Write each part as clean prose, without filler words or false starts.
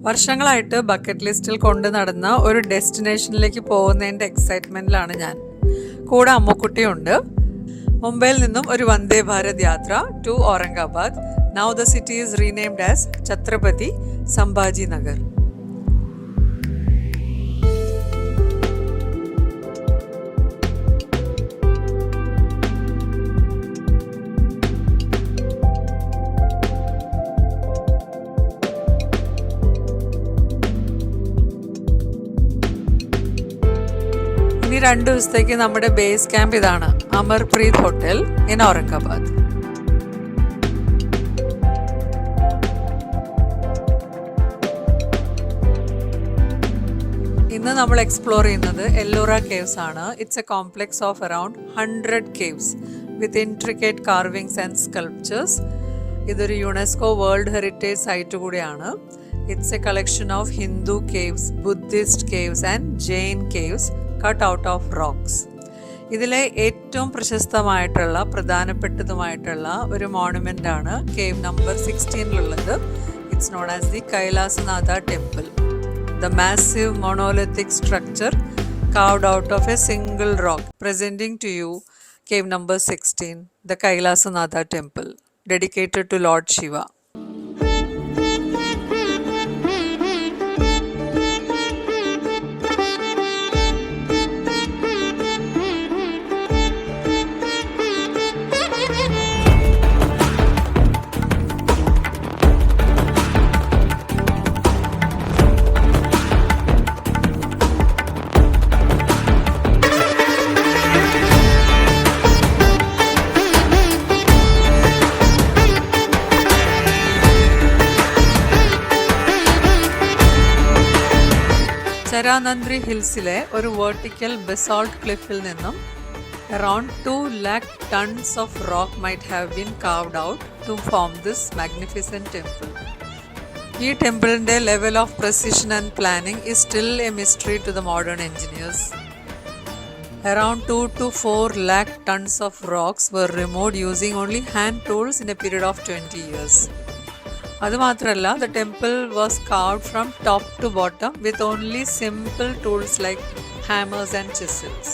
വർഷങ്ങളായിട്ട് ബക്കറ്റ് ലിസ്റ്റിൽ കൊണ്ട് നടന്ന ഒരു ഡെസ്റ്റിനേഷനിലേക്ക് പോകുന്നതിൻ്റെ എക്സൈറ്റ്മെൻറ്റിലാണ് ഞാൻ. കൂടെ അമ്മുക്കുട്ടിയുണ്ട്. മുംബൈയിൽ നിന്നും ഒരു വന്ദേ ഭാരത് യാത്ര to Aurangabad. Now the city is renamed as Chhatrapati Sambhaji Nagar. ഇനി 2 ദിവസത്തേക്ക് നമ്മുടെ ബേസ് ക്യാമ്പ് ഇതാണ്, അമർപ്രീത് ഹോട്ടൽ ഇൻ ഔറംഗാബാദ്. ഇന്ന് നമ്മൾ എക്സ്പ്ലോർ ചെയ്യുന്നത് എല്ലോറ കേവ്സ് ആണ്. It's a complex of around 100 caves with intricate carvings and sculptures. ഇതൊരു യുനെസ്കോ വേൾഡ് ഹെറിറ്റേജ് സൈറ്റ് കൂടിയാണ്. It's a collection of Hindu caves, Buddhist caves and Jain caves cut out of rocks. ഇതിലെ ഏറ്റവും പ്രശസ്തമായിട്ടുള്ള പ്രധാനപ്പെട്ടതുമായിട്ടുള്ള ഒരു മോണുമെൻ്റ് ആണ് cave number 16 it's known as the Kailasanatha temple. The massive monolithic structure carved out of a single rock, presenting to you cave number 16, the Kailasanatha temple, dedicated to Lord Shiva. ചരാനന്ദ്രി ഹിൽസിലെ ഒരു vertical basalt ക്ലിഫിൽ നിന്നും around 2 lakh tons of rock might have been carved out to form this magnificent temple. ഈ ടെമ്പിളിൻ്റെ level of precision and planning is still a mystery to the modern engineers. Around 2 to 4 lakh tons of rocks were removed using only hand tools in a period of 20 years. അതുമാത്രമല്ല, the temple was carved from top to bottom with only simple tools like hammers and chisels.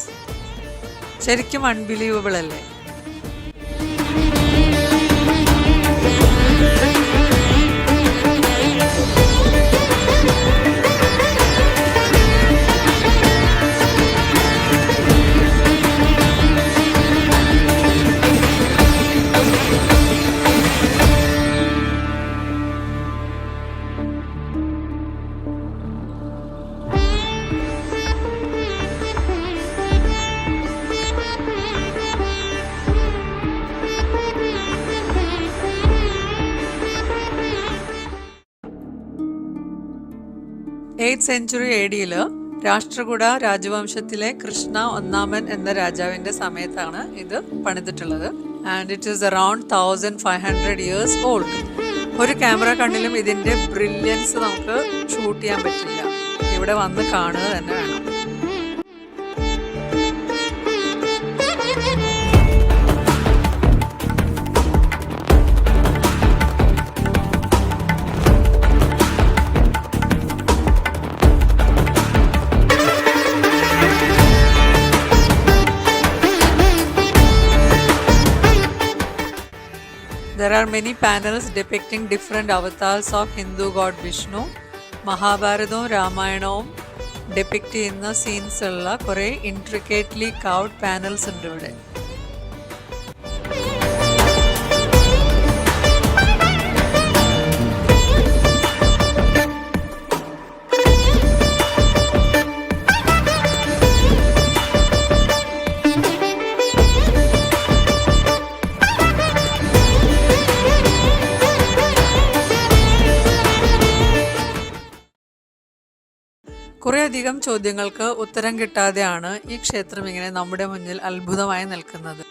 ശരിക്കും unbelievable അല്ലേ? Eighth century AD Rashtrakuta രാജവംശത്തിലെ കൃഷ്ണ 1 എന്ന രാജാവിൻ്റെ സമയത്താണ് ഇത് പണിതിട്ടുള്ളത്. And it is around 1500 years old. ഒരു ക്യാമറ കണ്ണിലും ഇതിൻ്റെ ബ്രില്യൻസ് നമുക്ക് ഷൂട്ട് ചെയ്യാൻ പറ്റില്ല. ഇവിടെ വന്ന് കാണുക തന്നെ വേണം. There are many panels depicting different avatars of Hindu god Vishnu. മഹാഭാരതവും രാമായണവും ഡെപ്പിക്റ്റ് ചെയ്യുന്ന സീൻസ് ഉള്ള കുറേ ഇൻട്രിക്കേറ്റ്ലി കാവ്ഡ് പാനൽസ് ഉണ്ട് ഇവിടെ. കുറേയധികം ചോദ്യങ്ങൾക്ക് ഉത്തരം കിട്ടാതെയാണ് ഈ ക്ഷേത്രം ഇങ്ങനെ നമ്മുടെ മുന്നിൽ അത്ഭുതമായി നിൽക്കുന്നത്.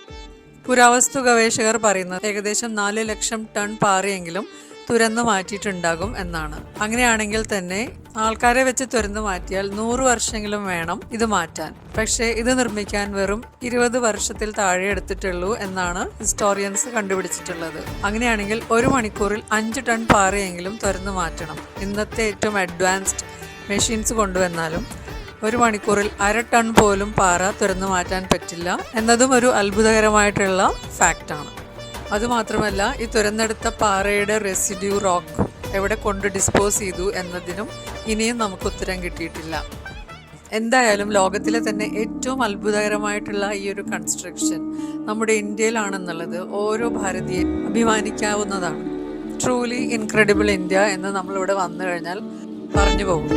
പുരാവസ്തു ഗവേഷകർ പറയുന്നത് ഏകദേശം 4 ലക്ഷം ടൺ പാറയെങ്കിലും തുരന്നു മാറ്റിയിട്ടുണ്ടാകും എന്നാണ്. അങ്ങനെയാണെങ്കിൽ തന്നെ ആൾക്കാരെ വെച്ച് തുരന്നു മാറ്റിയാൽ 100 വർഷമെങ്കിലും വേണം ഇത് മാറ്റാൻ. പക്ഷേ ഇത് നിർമ്മിക്കാൻ വെറും 20 വർഷത്തിൽ താഴെ എടുത്തിട്ടുള്ളൂ എന്നാണ് ഹിസ്റ്റോറിയൻസ് കണ്ടുപിടിച്ചിട്ടുള്ളത്. അങ്ങനെയാണെങ്കിൽ 1 മണിക്കൂറിൽ 5 ടൺ പാറയെങ്കിലും തുരന്നു മാറ്റണം. ഇന്നത്തെ ഏറ്റവും അഡ്വാൻസ്ഡ് മെഷീൻസ് കൊണ്ടുവന്നാലും 1 മണിക്കൂറിൽ 1/2 ടൺ പോലും പാറ തുരന്നു മാറ്റാൻ പറ്റില്ല എന്നതും ഒരു അത്ഭുതകരമായിട്ടുള്ള ഫാക്റ്റാണ്. അതുമാത്രമല്ല, ഈ തുരന്നെടുത്ത പാറയുടെ റെസിഡ്യൂ റോക്ക് എവിടെ കൊണ്ട് ഡിസ്പോസ് ചെയ്തു എന്നതിനും ഇനിയും നമുക്ക് ഉത്തരം കിട്ടിയിട്ടില്ല. എന്തായാലും ലോകത്തിലെ തന്നെ ഏറ്റവും അത്ഭുതകരമായിട്ടുള്ള ഈ ഒരു കൺസ്ട്രക്ഷൻ നമ്മുടെ ഇന്ത്യയിലാണെന്നുള്ളത് ഓരോ ഭാരതീയനും അഭിമാനിക്കാവുന്നതാണ്. ട്രൂലി ഇൻക്രെഡിബിൾ ഇന്ത്യ എന്ന് നമ്മളിവിടെ വന്നു കഴിഞ്ഞാൽ പറഞ്ഞു പോകും.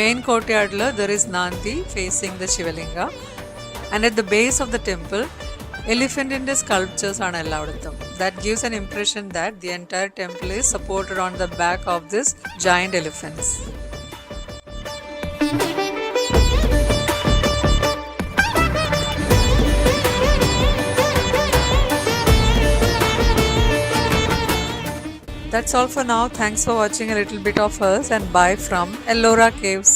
Main courtyard there is Nandi facing the Shivalinga, and at the base of the temple elephant sculptures are allowed. That gives an impression that the entire temple is supported on the back of this giant elephants. That's all for now. Thanks for watching a little bit of us, and bye from Ellora Caves.